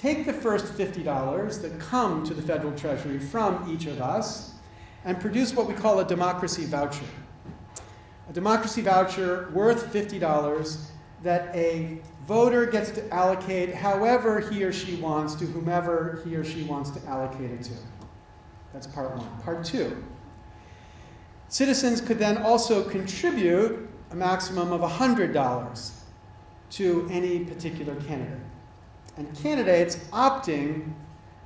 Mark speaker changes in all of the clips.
Speaker 1: take the first $50 that come to the federal treasury from each of us and produce what we call a democracy voucher. A democracy voucher worth $50 that a voter gets to allocate however he or she wants to whomever he or she wants to allocate it to. That's part one. Part two. Citizens could then also contribute a maximum of $100 to any particular candidate. And candidates opting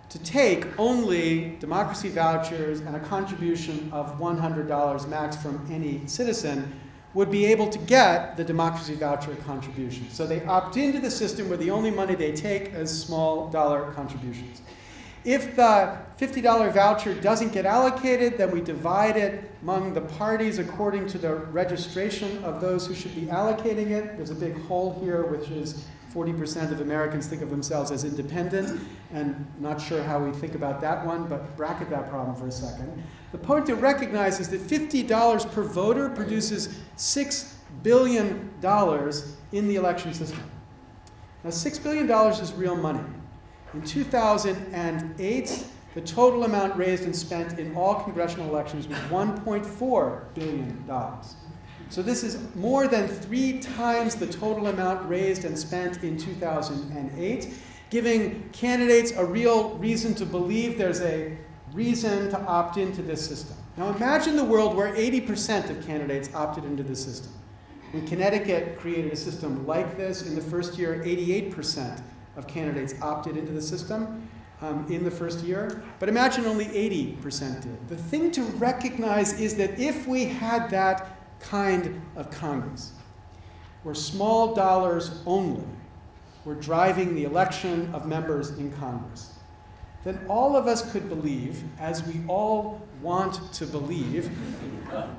Speaker 1: to take only democracy vouchers and a contribution of $100 max from any citizen would be able to get the democracy voucher contribution. So they opt into the system where the only money they take is small dollar contributions. If the $50 voucher doesn't get allocated, then we divide it among the parties according to the registration of those who should be allocating it. There's a big hole here, which is 40% of Americans think of themselves as independent, and not sure how we think about that one, but bracket that problem for a second. The point to recognize is that $50 per voter produces $6 billion in the election system. Now, $6 billion is real money. In 2008, the total amount raised and spent in all congressional elections was $1.4 billion. So this is more than 3 times the total amount raised and spent in 2008, giving candidates a real reason to believe there's a reason to opt into this system. Now imagine the world where 80% of candidates opted into this system. When Connecticut created a system like this, in the first year, 88% of candidates opted into the system in the first year. But imagine only 80% did. The thing to recognize is that if we had that kind of Congress, where small dollars only were driving the election of members in Congress, then all of us could believe, as we all want to believe,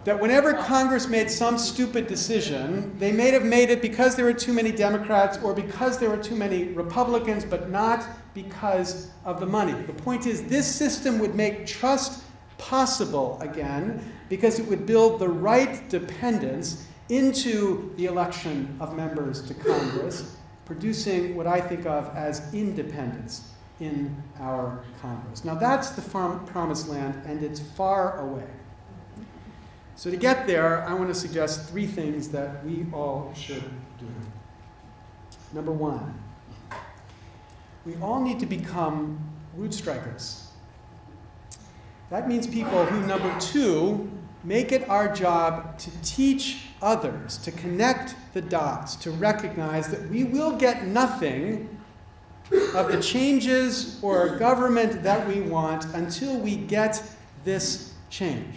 Speaker 1: that whenever Congress made some stupid decision, they may have made it because there were too many Democrats or because there were too many Republicans, but not because of the money. The point is, this system would make trust possible again, because it would build the right dependence into the election of members to Congress, producing what I think of as independence in our Congress. Now that's the promised land, and it's far away. So to get there, I want to suggest 3 things that we all should do. Number 1, we all need to become root strikers. That means people who, number 2, make it our job to teach others, to connect the dots, to recognize that we will get nothing of the changes or government that we want until we get this change.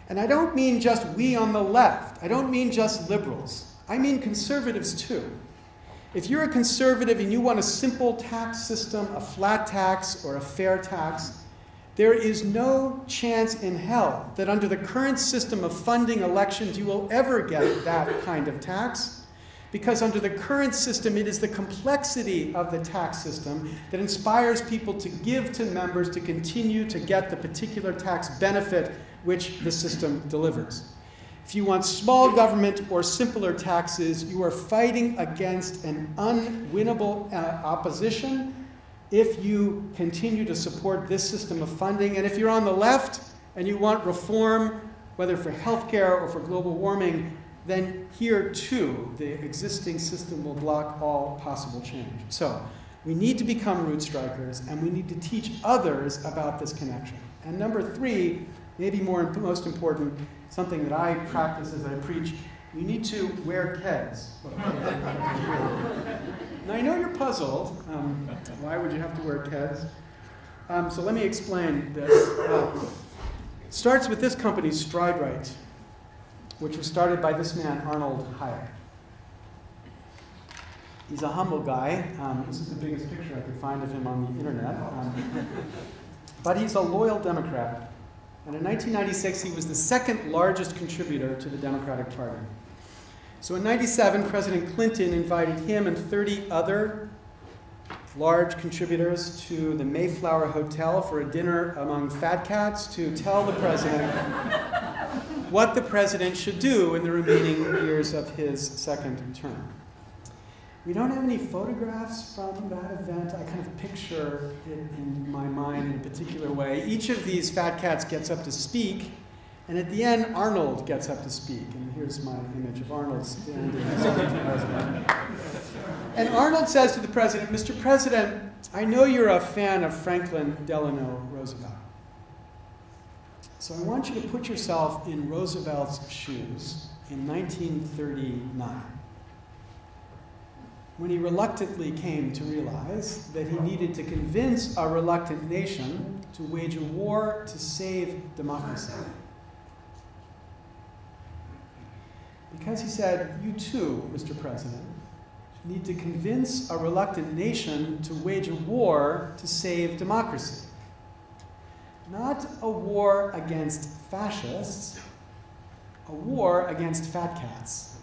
Speaker 1: And I don't mean just we on the left. I don't mean just liberals. I mean conservatives too. If you're a conservative and you want a simple tax system, a flat tax or a fair tax, there is no chance in hell that under the current system of funding elections you will ever get that kind of tax, because under the current system it is the complexity of the tax system that inspires people to give to members to continue to get the particular tax benefit which the system delivers. If you want small government or simpler taxes, you are fighting against an unwinnable opposition if you continue to support this system of funding. And if you're on the left and you want reform, whether for healthcare or for global warming, then here too, the existing system will block all possible change. So we need to become root strikers, and we need to teach others about this connection. And number 3, maybe most important, something that I practice as I preach, we need to wear Keds. Now, I know you're puzzled. Why would you have to wear Keds? So let me explain this. It starts with this company, Stride Right, which was started by this man, Arnold Hayek. He's a humble guy. This is the biggest picture I could find of him on the internet. But he's a loyal Democrat. And in 1996, he was the 2nd largest contributor to the Democratic Party. So in 1997, President Clinton invited him and 30 other large contributors to the Mayflower Hotel for a dinner among fat cats to tell the president what the president should do in the remaining years of his 2nd term. We don't have any photographs from that event. I kind of picture it in my mind in a particular way. Each of these fat cats gets up to speak, and at the end, Arnold gets up to speak. And here's my image of Arnold standing next to the president. And Arnold says to the president, "Mr. President, I know you're a fan of Franklin Delano Roosevelt. So I want you to put yourself in Roosevelt's shoes in 1939, when he reluctantly came to realize that he needed to convince a reluctant nation to wage a war to save democracy. Because he said, you too, Mr. President, need to convince a reluctant nation to wage a war to save democracy. Not a war against fascists, a war against fat cats.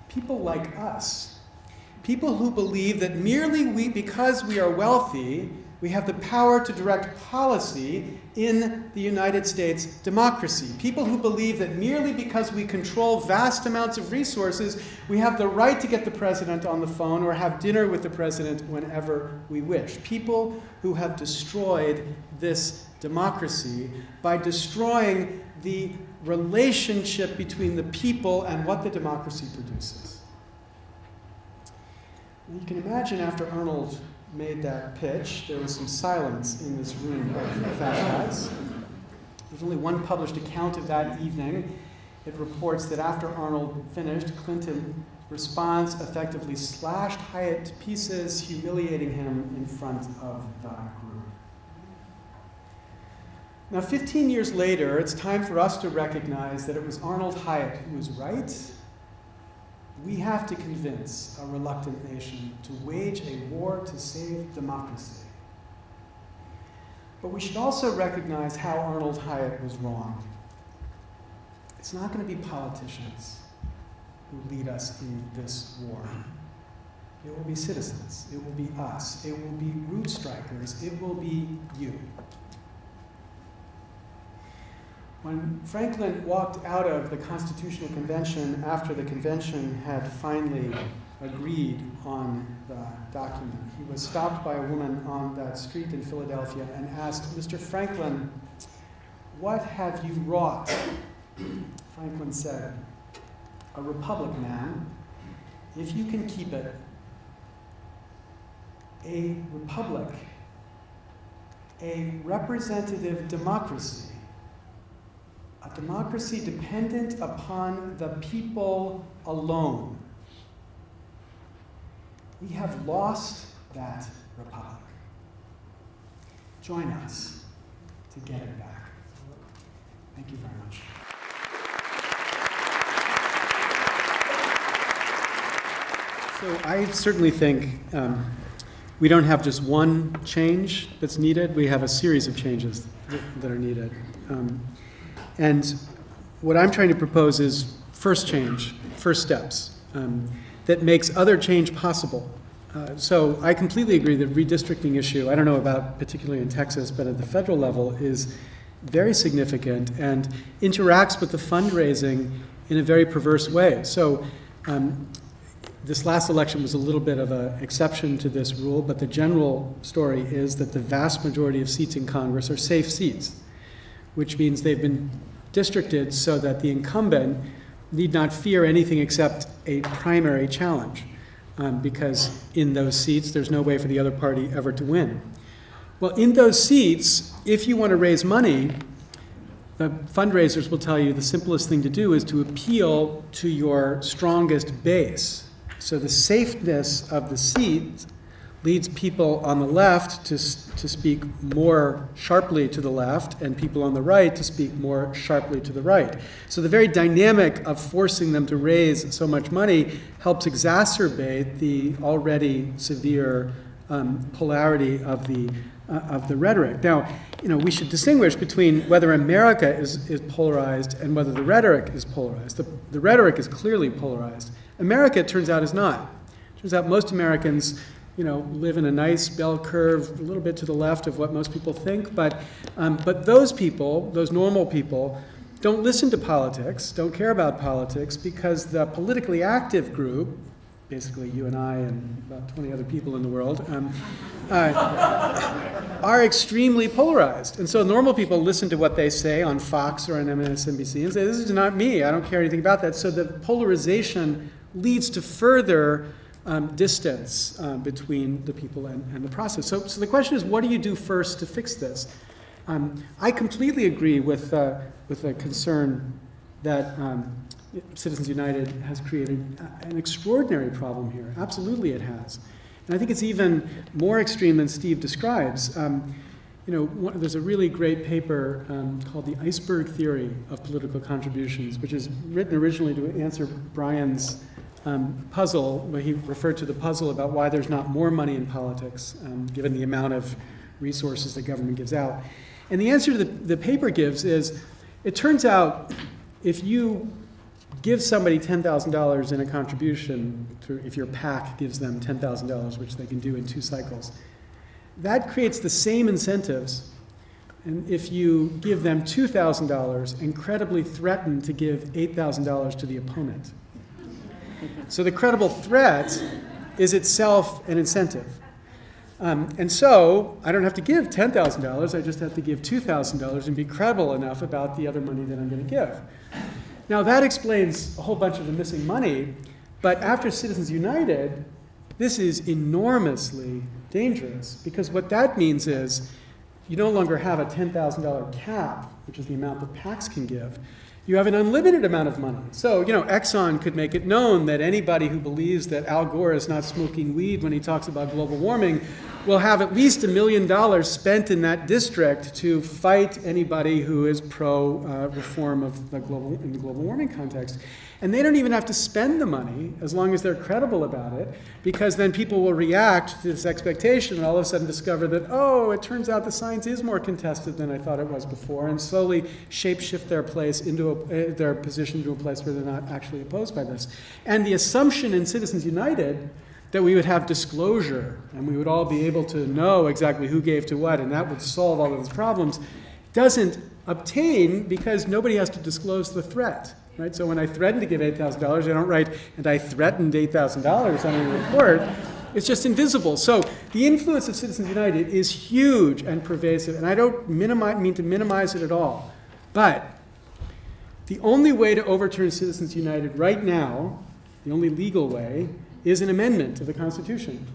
Speaker 1: People like us. People who believe that merely because we are wealthy, we have the power to direct policy in the United States democracy. People who believe that merely because we control vast amounts of resources, we have the right to get the president on the phone or have dinner with the president whenever we wish. People who have destroyed this democracy by destroying the relationship between the people and what the democracy produces. You can imagine after Arnold made that pitch, there was some silence in this room of fat cats. There's only one published account of that evening. It reports that after Arnold finished, Clinton responds effectively slashed Hyatt to pieces, humiliating him in front of the group. Now, 15 years later, it's time for us to recognize that it was Arnold Hyatt who was right. We have to convince a reluctant nation to wage a war to save democracy. But we should also recognize how Arnold Hyatt was wrong. It's not going to be politicians who lead us in this war. It will be citizens. It will be us. It will be root strikers. It will be you. When Franklin walked out of the Constitutional Convention after the convention had finally agreed on the document, he was stopped by a woman on that street in Philadelphia and asked, "Mr. Franklin, what have you wrought?" Franklin said, "A republic, ma'am, if you can keep it. A republic, a representative democracy. A democracy dependent upon the people alone. We have lost that republic. Join us to get it back." Thank you very much. So I certainly think we don't have just one change that's needed. We have a series of changes that are needed. And what I'm trying to propose is first change, first steps, that makes other change possible. So I completely agree that redistricting issue, I don't know about particularly in Texas, but at the federal level is very significant and interacts with the fundraising in a very perverse way. So this last election was a little bit of an exception to this rule, but the general story is that the vast majority of seats in Congress are safe seats, which means they've been districted so that the incumbent need not fear anything except a primary challenge, because in those seats, there's no way for the other party ever to win. Well, in those seats, if you want to raise money, the fundraisers will tell you the simplest thing to do is to appeal to your strongest base. So the safeness of the seat leads people on the left to speak more sharply to the left and people on the right to speak more sharply to the right. So the very dynamic of forcing them to raise so much money helps exacerbate the already severe polarity of the rhetoric. Now, we should distinguish between whether America is polarized and whether the rhetoric is polarized. The rhetoric is clearly polarized. America, it turns out, is not. It turns out most Americans live in a nice bell curve, a little bit to the left of what most people think, but those people, those normal people, don't listen to politics, don't care about politics, because the politically active group basically you and I and about 20 other people in the world, are extremely polarized. And so normal people listen to what they say on Fox or on MSNBC and say, this is not me, I don't care anything about that. So the polarization leads to further distance between the people and the process. So the question is, what do you do first to fix this? I completely agree with the concern that Citizens United has created an extraordinary problem here. Absolutely it has. And I think it's even more extreme than Steve describes. There's a really great paper called The Iceberg Theory of Political Contributions, which is written originally to answer Brian's puzzle, where he referred to the puzzle about why there's not more money in politics, given the amount of resources the government gives out. And the answer to the paper gives is, it turns out if you give somebody $10,000 in a contribution, if your PAC gives them $10,000, which they can do in 2 cycles, that creates the same incentives. And if you give them $2,000 and credibly threaten to give $8,000 to the opponent. So the credible threat is itself an incentive. And so I don't have to give $10,000, I just have to give $2,000 and be credible enough about the other money that I'm going to give. Now that explains a whole bunch of the missing money, but after Citizens United, this is enormously dangerous, because what that means is you no longer have a $10,000 cap, which is the amount that PACs can give. You have an unlimited amount of money. So, Exxon could make it known that anybody who believes that Al Gore is not smoking weed when he talks about global warming will have at least $1 million spent in that district to fight anybody who is pro-reform of the global warming context. And they don't even have to spend the money as long as they're credible about it, because then people will react to this expectation and all of a sudden discover that, oh, it turns out the science is more contested than I thought it was before, and slowly shape-shift their place into their position to a place where they're not actually opposed by this. And the assumption in Citizens United that we would have disclosure and we would all be able to know exactly who gave to what and that would solve all of these problems doesn't obtain, because nobody has to disclose the threat. Right? So when I threaten to give $8,000, I don't write, and I threatened $8,000 on a report. It's just invisible. So the influence of Citizens United is huge and pervasive, and I don't mean to minimize it at all. But the only way to overturn Citizens United right now, the only legal way, is an amendment to the Constitution.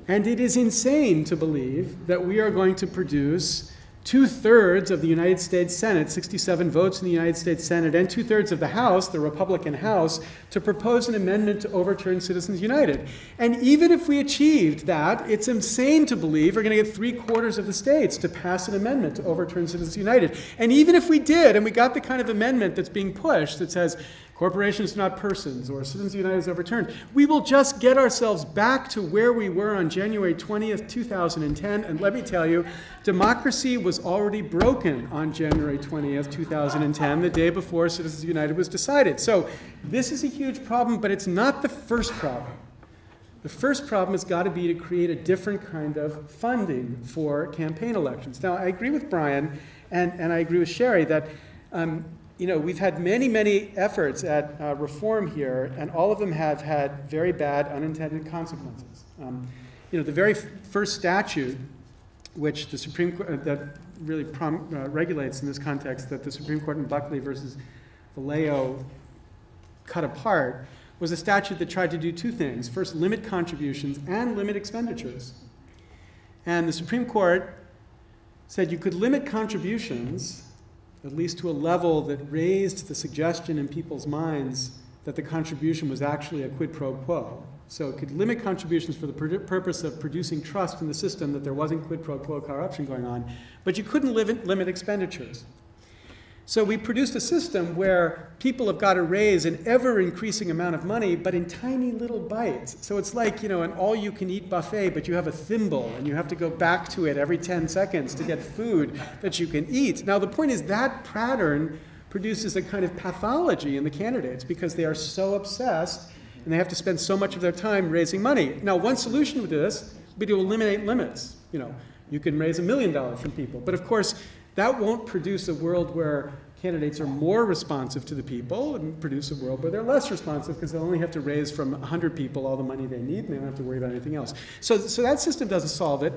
Speaker 1: And it is insane to believe that we are going to produce 2/3 of the United States Senate, 67 votes in the United States Senate, and 2/3 of the House, the Republican House, to propose an amendment to overturn Citizens United. And even if we achieved that, it's insane to believe we're going to get 3/4 of the states to pass an amendment to overturn Citizens United. And even if we did, and we got the kind of amendment that's being pushed that says corporations are not persons, or Citizens United is overturned, we will just get ourselves back to where we were on January 20th, 2010. And let me tell you, democracy was already broken on January 20th, 2010, the day before Citizens United was decided. So this is a huge problem, but it's not the first problem. The first problem has got to be to create a different kind of funding for campaign elections. Now, I agree with Brian, and I agree with Sherri that we've had many efforts at reform here, and all of them have had very bad unintended consequences. The very first statute, which the Supreme Court, that really regulates in this context, that the Supreme Court in Buckley versus Vallejo cut apart, was a statute that tried to do 2 things. First, limit contributions and limit expenditures. And the Supreme Court said you could limit contributions at least to a level that raised the suggestion in people's minds that the contribution was actually a quid pro quo. So it could limit contributions for the purpose of producing trust in the system that there wasn't quid pro quo corruption going on, but you couldn't limit expenditures. So we produced a system where people have got to raise an ever-increasing amount of money, but in tiny little bites. So it's like, an all-you-can-eat buffet, but you have a thimble, and you have to go back to it every 10 seconds to get food that you can eat. Now, the point is that pattern produces a kind of pathology in the candidates, because they are so obsessed, and they have to spend so much of their time raising money. Now, one solution to this would be to eliminate limits. You can raise $1 million from people, but of course, that won't produce a world where candidates are more responsive to the people and produce a world where they're less responsive because they'll only have to raise from 100 people all the money they need and they don't have to worry about anything else. So that system doesn't solve it.